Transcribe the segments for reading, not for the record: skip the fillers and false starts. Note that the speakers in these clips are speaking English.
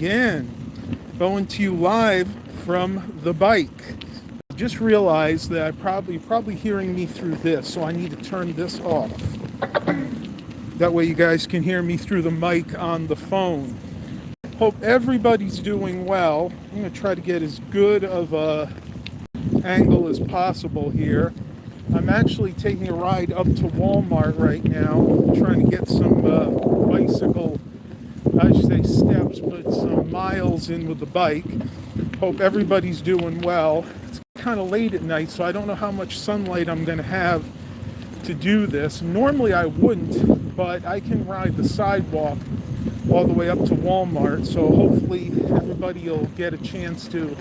again, going to you live from the bike. I just realized that you're probably hearing me through this, so I need to turn this off. That way you guys can hear me through the mic on the phone. Hope everybody's doing well. I'm going to try to get as good of a angle as possible here. I'm actually taking a ride up to Walmart right now, trying to get some bicycle, I should say steps, but some miles in with the bike. Hope everybody's doing well. It's kind of late at night, so I don't know how much sunlight I'm going to have to do this. Normally I wouldn't, but I can ride the sidewalk all the way up to Walmart, so hopefully everybody will get a chance to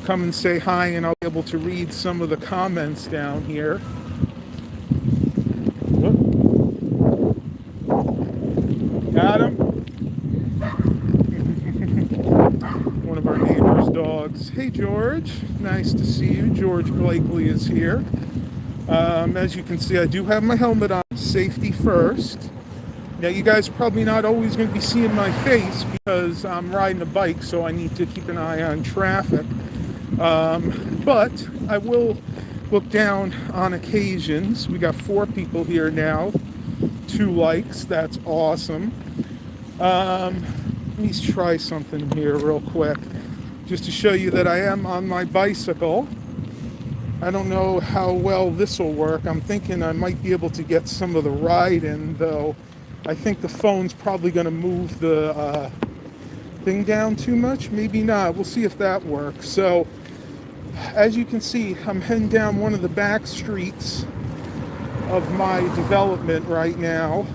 come and say hi, and I'll be able to read some of the comments down here. Whoop. Got him? One of our neighbor's dogs. Hey George, nice to see you. George Blakely is here. As you can see, I do have my helmet on, safety first. Now you guys are probably not always going to be seeing my face because I'm riding a bike, so I need to keep an eye on traffic. But I will look down on occasions. We got 4 people here now, 2 likes, that's awesome. Let me try something here real quick, just to show you that I am on my bicycle. I don't know how well this will work. I'm thinking I might be able to get some of the ride in, though. I think the phone's probably going to move the thing down too much. Maybe not. We'll see if that works. So, as you can see, I'm heading down one of the back streets of my development right now.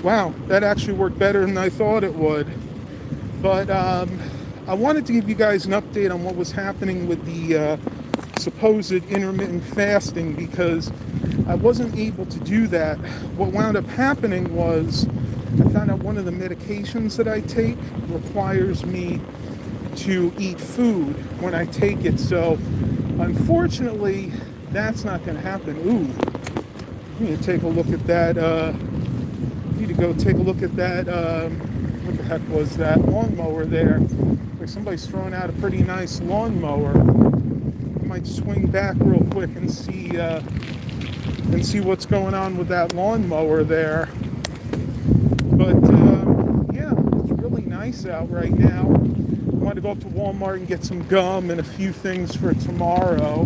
Wow, that actually worked better than I thought it would. But I wanted to give you guys an update on what was happening with the supposed intermittent fasting, because I wasn't able to do that. What wound up happening was I found out one of the medications that I take requires me to eat food when I take it. So unfortunately, that's not going to happen. Ooh, I need to take a look at that. Need to go take a look at that. What the heck was that lawnmower there? Like somebody's throwing out a pretty nice lawnmower. I might swing back real quick and see what's going on with that lawnmower there. But yeah, it's really nice out right now. I want to go up to Walmart and get some gum and a few things for tomorrow.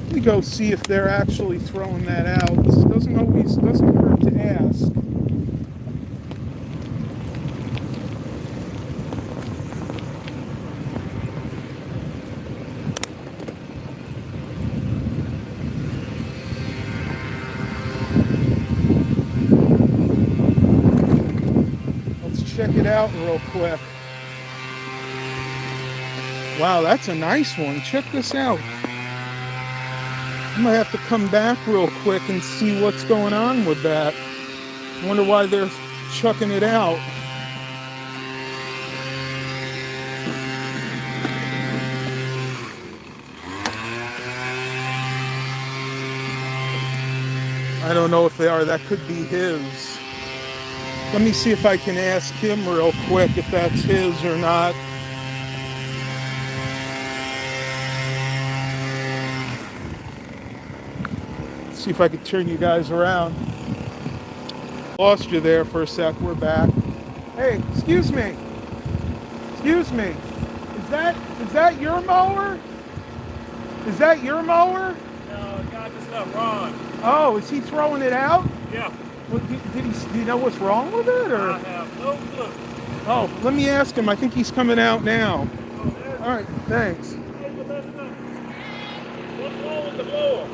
Let me go see if they're actually throwing that out. This doesn't hurt to ask. Check it out real quick. Wow, that's a nice one. Check this out. I might have to come back real quick and see what's going on with that. I wonder why they're chucking it out. I don't know if they are. That could be his. Let me see if I can ask him real quick if that's his or not. See if I could turn you guys around. Lost you there for a sec. We're back. Hey, excuse me. Excuse me. Is that your mower? Is that your mower? No, the guy just left Ron. Oh, is he throwing it out? Yeah. Well, do you know what's wrong with it, or? I have no clue. Oh, let me ask him. I think he's coming out now. Oh, All right, thanks. hey, but listen up. What's wrong with the blower?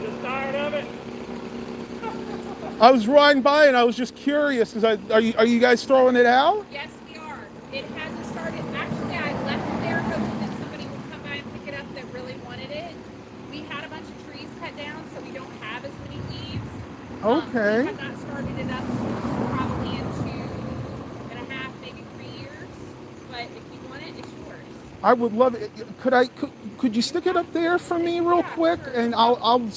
Just tired of it? I was riding by and I was just curious. Are you guys throwing it out? Yes, we are. It hasn't started. Actually, I left it there hoping that somebody would come by and pick it up that really wanted it. We had a bunch of trees cut down, so we don't have as many leaves. Okay. We have not started it up probably in 2.5, maybe 3 years. But if you want it, it's yours. I would love it. Could you stick it up there for me real Yeah, quick? sure. And I'm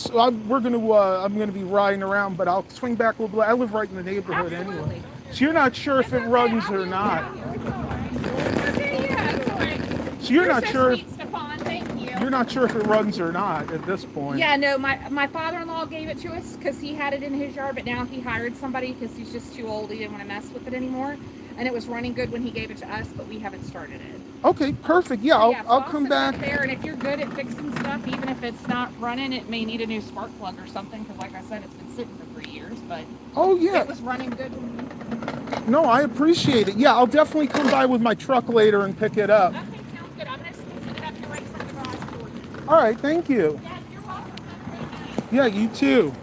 gonna be riding around, but I'll swing back a little bit. I live right in the neighborhood anyway. Absolutely. So you're not sure if It's it okay. runs I'll or be not. down here. It's all right. Okay, yeah, it's all right. So you're You're not so sure sweet, Stefan. Thank you. you're not sure if it runs or not at this point. Yeah, no, my father-in-law gave it to us because he had it in his yard, but now he hired somebody because he's just too old. He didn't want to mess with it anymore. And it was running good when he gave it to us, but we haven't started it. Okay, perfect. Yeah, So, yeah, so I'll come sit it up back. there, and if you're good at fixing stuff, even if it's not running, it may need a new spark plug or something. Because, like I said, it's been sitting for 3 years, but Oh yeah. it was running good when No, I appreciate it. Yeah, I'll definitely come by with my truck later and pick it up. Okay, sounds good. I'm gonna sit it up here right in front of the garage for you. All right, thank you. Yeah, you're welcome. Have a great night. Yeah, you too.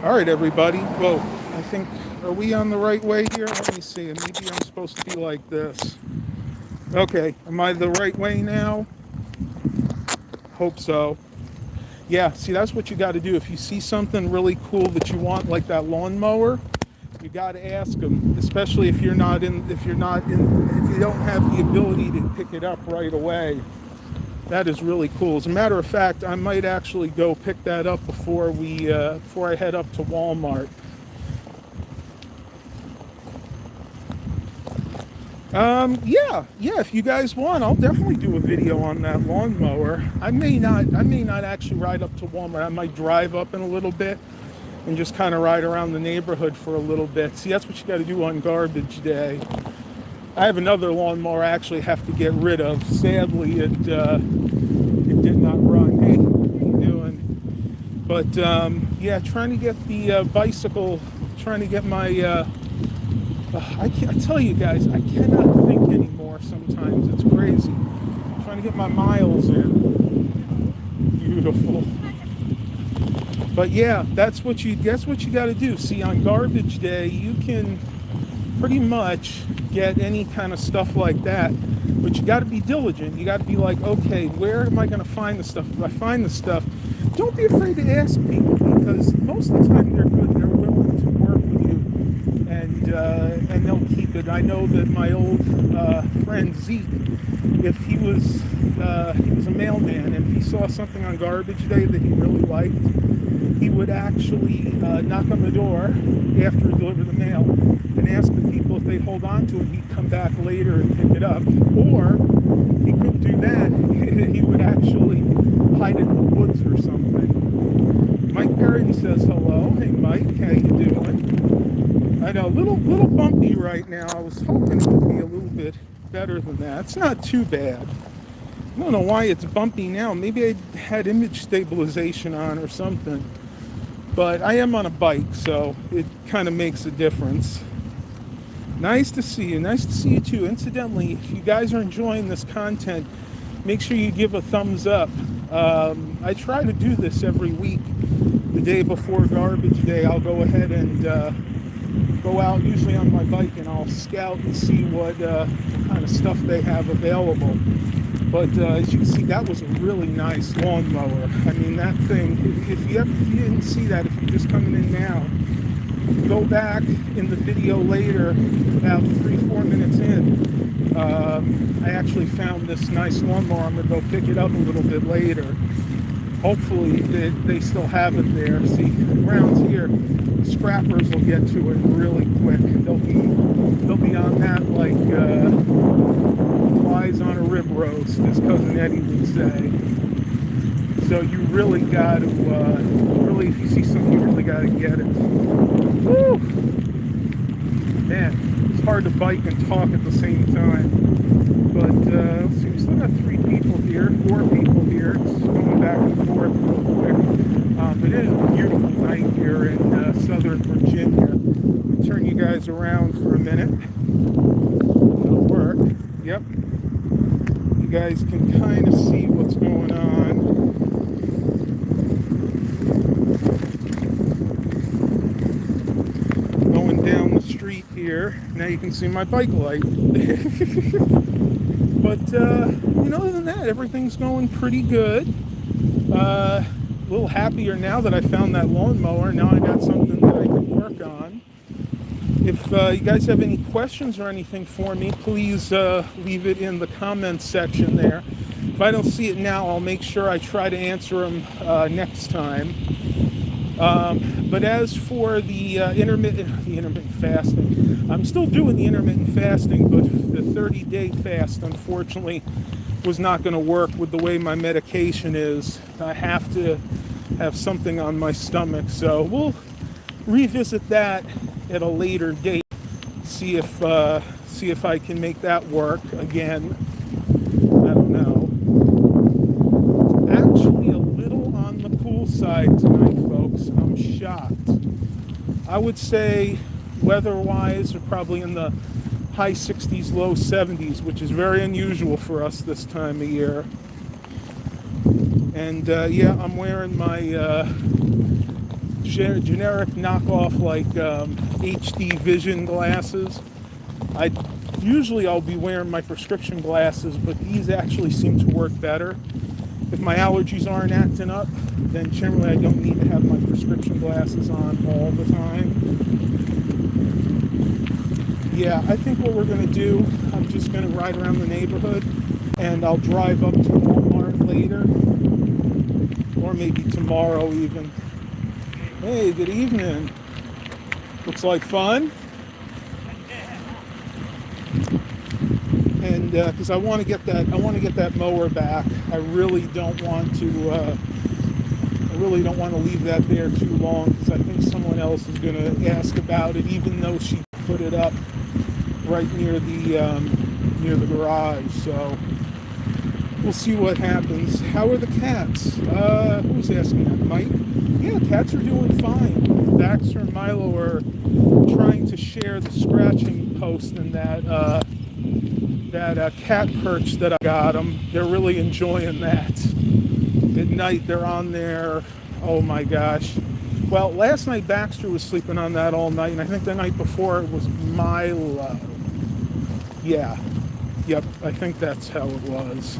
All right, everybody. Whoa, I think, are we on the right way here? Let me see. Maybe I'm supposed to be like this. Okay, am I the right way now? Hope so. Yeah, see, that's what you got to do. If you see something really cool that you want, like that lawnmower, you got to ask them. Especially if you don't have the ability to pick it up right away. That is really cool. As a matter of fact, I might actually go pick that up before I head up to Walmart. Yeah. If you guys want, I'll definitely do a video on that lawnmower. I may not actually ride up to Walmart. I might drive up in a little bit and just kind of ride around the neighborhood for a little bit. See, that's what you got to do on garbage day. I have another lawnmower I actually have to get rid of. Sadly, it did not run. Hey, how you doing? But yeah, trying to get the bicycle, trying to get my. I tell you guys, I cannot think anymore. Sometimes it's crazy. Trying to get my miles in. Beautiful. But yeah, that's what you got to do. See, on garbage day, you can pretty much get any kind of stuff like that, but you got to be diligent. You got to be like, okay, where am I going to find the stuff? If I find the stuff, don't be afraid to ask people, because most of the time they're good. They're willing to work with you, and they'll keep it. I know that my old friend Zeke, if he was a mailman, and if he saw something on garbage day that he really liked, he would actually knock on the door after he delivered the mail and ask the people if they'd hold on to it. He'd come back later and pick it up. Or if he couldn't do that, he would actually hide it in the woods or something. Mike Perrin says hello. Hey Mike, how you doing? I know, a little bumpy right now. I was hoping it would be a little bit better than that. It's not too bad. I don't know why it's bumpy now. Maybe I had image stabilization on or something. But I am on a bike, so it kind of makes a difference. Nice to see you. Nice to see you too. Incidentally, if you guys are enjoying this content, make sure you give a thumbs up. I try to do this every week. The day before garbage day, I'll go ahead and go out, usually on my bike, and I'll scout and see what kind of stuff they have available. But as you can see, that was a really nice lawnmower. I mean, that thing, if you didn't see that, if you're just coming in now, go back in the video later, about 3-4 minutes in. I actually found this nice lawnmower. I'm going to go pick it up a little bit later. Hopefully they still have it there. See, around here, scrappers will get to it really quick. They'll be on that like flies on a rib roast, as Cousin Eddie would say. So you really got to, if you see something, you really got to get it. Woo! Man, it's hard to bike and talk at the same time. But let's see, we still got 3 people here, 4 people here. It's going back and forth real quick. It is a beautiful night here in Southern Virginia. Let me turn you guys around for a minute. It'll work. Yep. You guys can kind of see what's going on. Going down the street here. Now you can see my bike light. But other than that, everything's going pretty good. A little happier now that I found that lawnmower. Now I got something that I can work on. If you guys have any questions or anything for me, please leave it in the comments section there. If I don't see it now, I'll make sure I try to answer them next time. But as for the intermittent fasting, I'm still doing the intermittent fasting, but the 30-day fast, unfortunately, was not going to work with the way my medication is. I have to have something on my stomach, so we'll revisit that at a later date. See if I can make that work again. I don't know. Actually, a little on the cool side tonight, folks. I'm shocked. I would say weather-wise, we're probably in the high 60s, low 70s, which is very unusual for us this time of year. And yeah, I'm wearing my generic knockoff like HD vision glasses. Usually I'll be wearing my prescription glasses, but these actually seem to work better. If my allergies aren't acting up, then generally I don't need to have my prescription glasses on all the time. Yeah, I think what we're going to do, I'm just going to ride around the neighborhood, and I'll drive up to Walmart later, or maybe tomorrow even. Hey, good evening. Looks like fun. And because I want to get that mower back. I really don't want to leave that there too long, because I think someone else is going to ask about it, even though she put it up right near the garage. So we'll see what happens. How are the cats? Who's asking that? Mike? Yeah, cats are doing fine. Baxter and Milo are trying to share the scratching post in that cat perch that I got them. They're really enjoying that. At night, they're on there. Oh my gosh. Well, last night Baxter was sleeping on that all night, and I think the night before it was Milo. Yeah. Yep, I think that's how it was.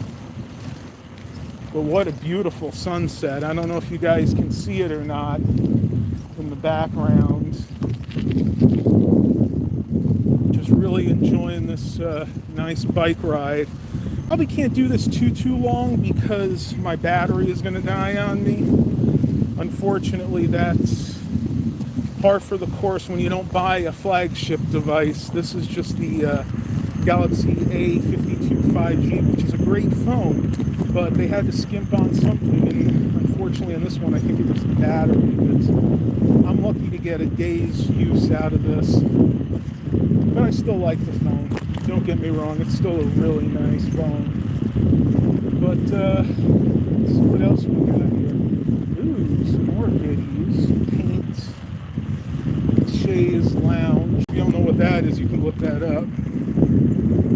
But what a beautiful sunset. I don't know if you guys can see it or not in the background. Just really enjoying this nice bike ride. Probably can't do this too long because my battery is going to die on me. Unfortunately, that's par for the course when you don't buy a flagship device. This is just the Galaxy A52 5G, which is a great phone, but they had to skimp on something, and unfortunately on this one I think it was the battery. But I'm lucky to get a day's use out of this. But I still like the phone. Don't get me wrong, it's still a really nice phone. But let's see what else we got here. Ooh, some more goodies. Paint. Shay's Lounge. If you don't know what that is, you can look that up.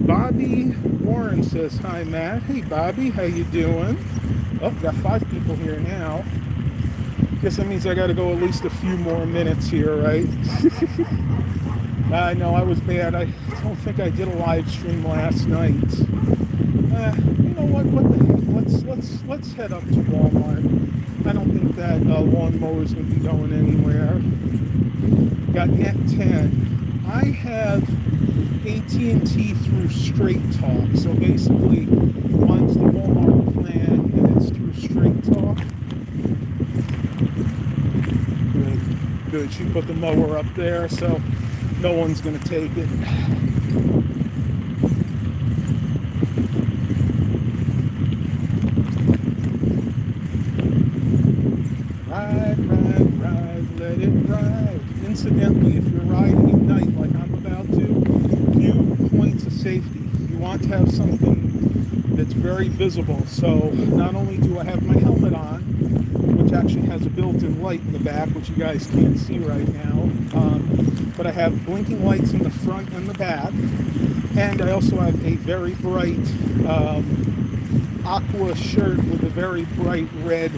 Bobby Warren says, hi Matt. Hey Bobby, how you doing? Oh, got 5 people here now. Guess that means I gotta go at least a few more minutes here, right? I know I was bad. I don't think I did a live stream last night. You know what? What the heck? Let's head up to Walmart. I don't think that lawnmower is going to be going anywhere. Got Net 10. I have AT&T through Straight Talk. So basically, mine's the Walmart plan, and it's through Straight Talk. Good. She put the mower up there, so no one's going to take it. Ride, let it ride. Incidentally, if you're riding at night like I'm about to, few points of safety. You want to have something that's very visible. So not only do I have my helmet on, which actually has a built-in light in the back, which you guys can't see right now, but I have blinking lights in the front and the back, and I also have a very bright aqua shirt with a very bright red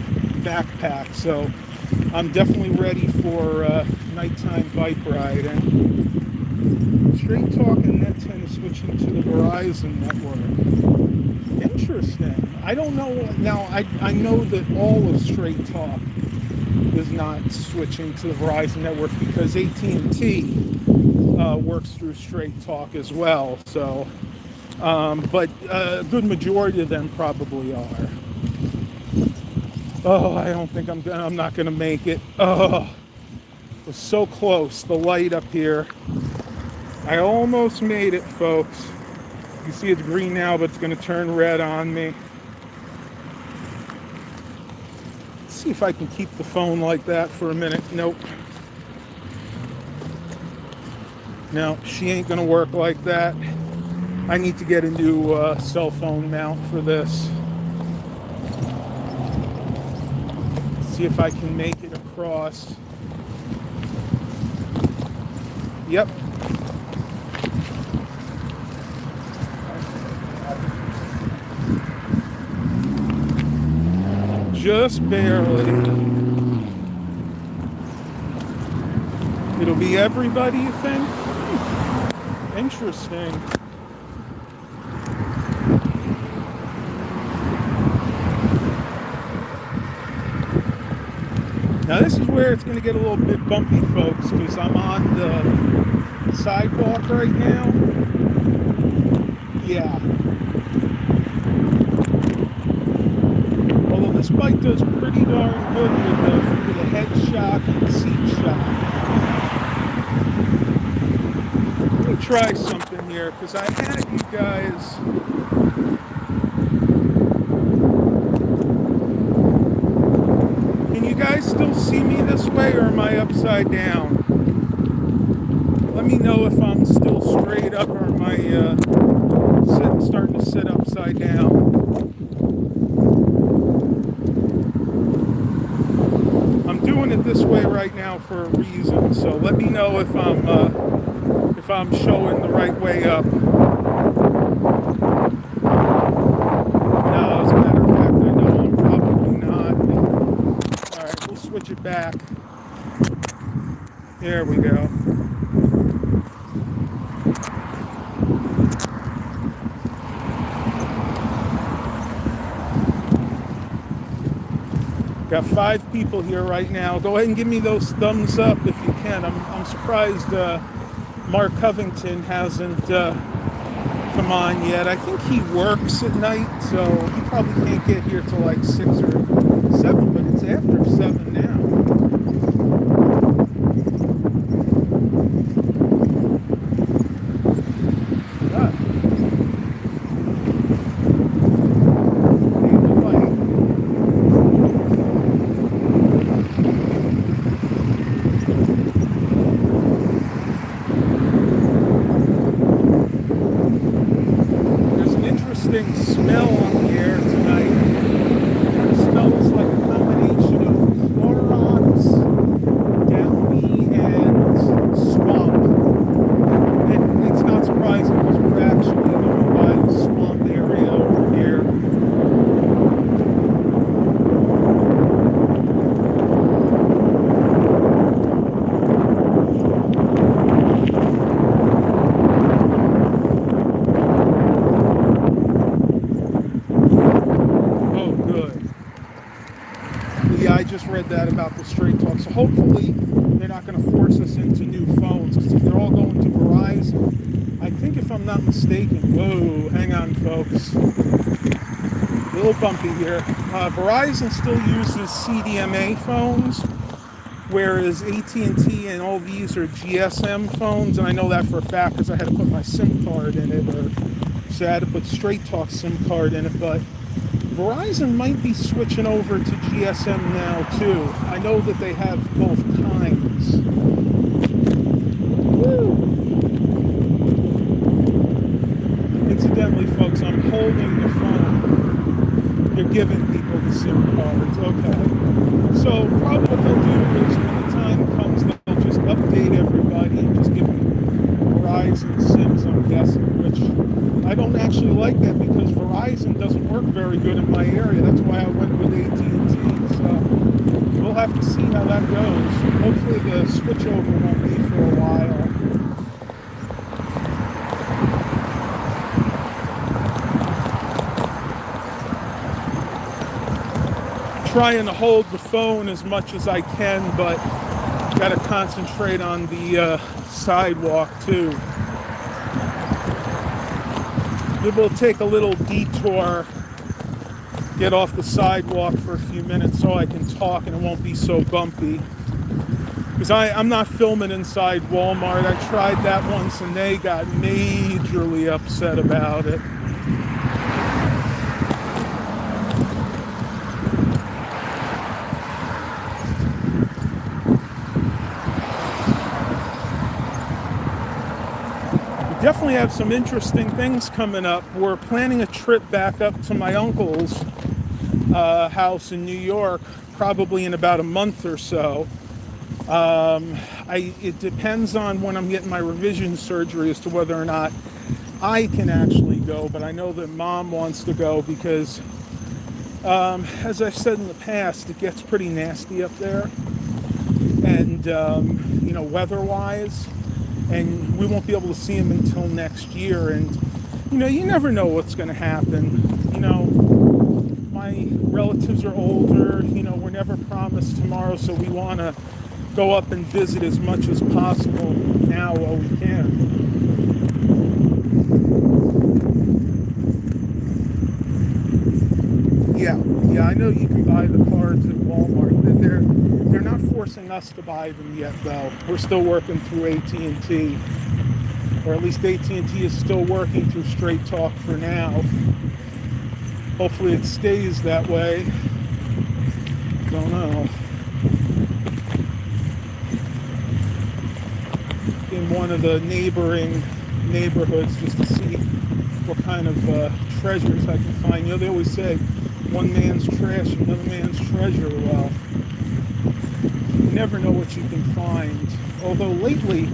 backpack, so I'm definitely ready for nighttime bike ride. And Straight Talk and Net 10 is switching to the Verizon network. Interesting. I don't know. Now, I know that all of Straight Talk is not switching to the Verizon network because AT&T works through Straight Talk as well. So, but a good majority of them probably are. Oh, I don't think I'm not gonna make it. Oh, it was so close. The light up here. I almost made it, folks. You see it's green now, but it's gonna turn red on me. Let's see if I can keep the phone like that for a minute. Nope. No, she ain't gonna work like that. I need to get a new cell phone mount for this. See if I can make it across. Yep. Just barely. It'll be everybody, you think? Interesting. Now this is where it's going to get a little bit bumpy, folks, because I'm on the sidewalk right now. Yeah. Although this bike does pretty darn good with the head shock and the seat shock. Let me try something here, because I had you guys... Can you guys still see me this way, or am I upside down? Let me know if I'm still straight up, or am I starting to sit upside down. I'm doing it this way right now for a reason, so let me know if I'm showing the right way up. No, as a matter of fact, I know I'm probably not. All right, we'll switch it back. There we go. Got 5 people here right now. Go ahead and give me those thumbs up if you can. I'm surprised Mark Covington hasn't come on yet. I think he works at night, so he probably can't get here till like 6 or 7, but it's after 7 now. Smell on the air tonight. It smells like a combination of Clorox, Downy, and swamp. And it's not surprising because we're actually going by the swamp area over here. Just read that about the Straight Talk, so hopefully they're not going to force us into new phones, because if they're all going to Verizon, I think if I'm not mistaken, whoa, hang on folks, a little bumpy here, Verizon still uses CDMA phones, whereas AT&T and all these are GSM phones, and I know that for a fact because I had to put my SIM card in it, so I had to put Straight Talk SIM card in it, but Verizon might be switching over to GSM now too. I know that they have both kinds. Woo. Incidentally, folks, I'm holding the phone. They're giving people the SIM cards. Okay. So probably what they'll do is when the time comes, they'll just update everybody and just give them Verizon SIMs, I'm guessing, which I don't actually like that because Verizon doesn't work very good in my area. That's why I went with AT&T. So we'll have to see how that goes. Hopefully the switchover won't be for a while. trying to hold the phone as much as I can, but got to concentrate on the sidewalk too. Maybe we'll take a little detour, get off the sidewalk for a few minutes so I can talk and it won't be so bumpy. Because I'm not filming inside Walmart. I tried that once and they got majorly upset about it. Definitely have some interesting things coming up. We're planning a trip back up to my uncle's house in New York, probably in about a month or so. It depends on when I'm getting my revision surgery as to whether or not I can actually go, but I know that Mom wants to go because, as I've said in the past, it gets pretty nasty up there, and weather-wise. And we won't be able to see him until next year. And, you never know what's going to happen. My relatives are older. We're never promised tomorrow, so we want to go up and visit as much as possible now while we can. Yeah, I know you can buy the cards at Walmart. They're not forcing us to buy them yet, though. We're still working through AT&T, or at least AT&T is still working through Straight Talk for now. Hopefully it stays that way. Don't know. In one of the neighboring neighborhoods just to see what kind of treasures I can find. They always say one man's trash, another man's treasure. Well, you never know what you can find. Although lately,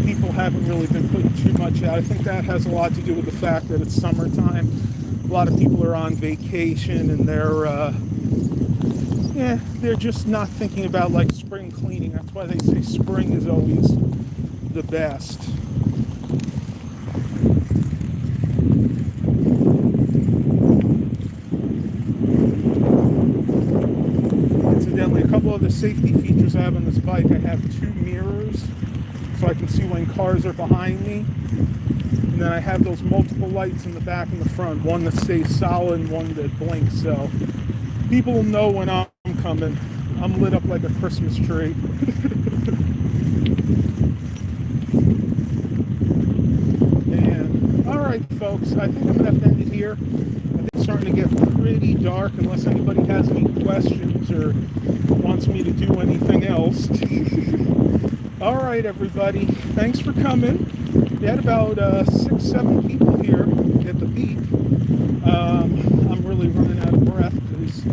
people haven't really been putting too much out. I think that has a lot to do with the fact that it's summertime. A lot of people are on vacation and they're just not thinking about like spring cleaning. That's why they say spring is always the best. Incidentally, a couple of the safety features I have on this bike, I have 2 mirrors so I can see when cars are behind me. And then I have those multiple lights in the back and the front, one that stays solid and one that blinks, so people know when I'm coming. I'm lit up like a Christmas tree. And alright folks, I think I'm going to have to end it here. I think it's starting to get pretty dark unless anybody has any questions or wants me to do anything else. Alright everybody, thanks for coming. We had about 6-7 people here at the beat. I'm really running out of breath because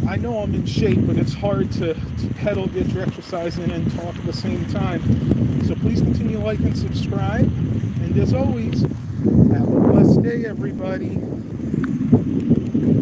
I know I'm in shape, but it's hard to pedal, get your exercise in, and talk at the same time. So please continue to like and subscribe. And as always, have a blessed day, everybody.